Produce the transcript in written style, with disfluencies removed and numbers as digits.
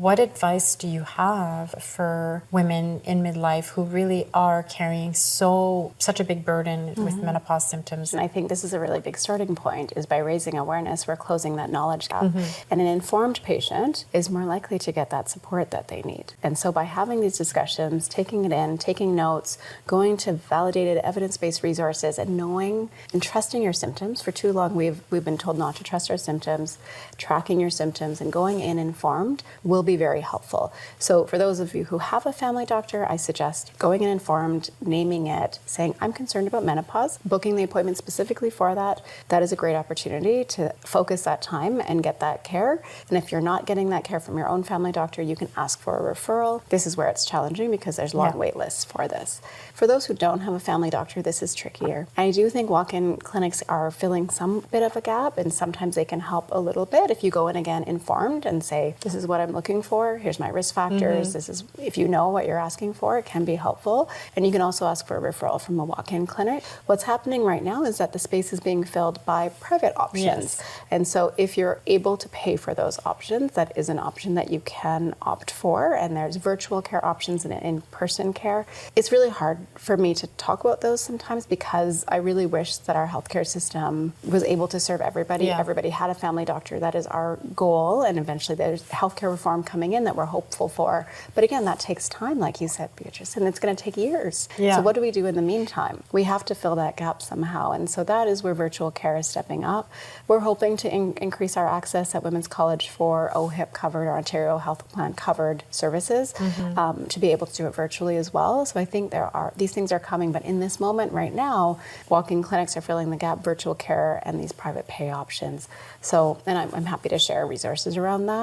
what advice do you have for women in midlife who really are carrying such a big burden with menopause symptoms? And I think this is a really big starting point, is by raising awareness, we're closing that knowledge gap. And an informed patient is more likely to get that support that they need. And so by having these discussions, taking it in, taking notes, going to validated evidence-based resources, and knowing and trusting your symptoms. For too long, we've been told not to trust our symptoms. Tracking your symptoms and going in informed will be very helpful. So for those of you who have a family doctor, I suggest going in informed, naming it, saying, I'm concerned about menopause, booking the appointment specifically for that. That is a great opportunity to focus that time and get that care. And if you're not getting that care from your own family doctor, you can ask for a referral. This is where it's challenging because there's long wait lists for this. For those who don't have a family doctor, this is trickier. I do think walk-in clinics are filling some bit of a gap, and sometimes they can help a little bit if you go in again informed and say, this is what I'm looking for, here's my risk factors, this is, if you know what you're asking for, it can be helpful. And you can also ask for a referral from a walk-in clinic. What's happening right now is that the space is being filled by private options. And so if you're able to pay for those options, that is an option that you can opt for. And there's virtual care options and in-person care. It's really hard for me to talk about those sometimes because I really wish that our healthcare system was able to serve everybody. Everybody had a family doctor. That is our goal. And eventually there's healthcare reform coming in that we're hopeful for. But again, that takes time, like you said, Beatrice, and it's going to take years. So what do we do in the meantime? We have to fill that gap somehow. And so that is where virtual care is stepping up. We're hoping to increase our access at Women's College for OHIP covered, or Ontario Health Plan covered services, to be able to do it virtually as well. So I think these things are coming, but in this moment right now, walk-in clinics are filling the gap, virtual care, and these private pay options. So, and I'm happy to share resources around that.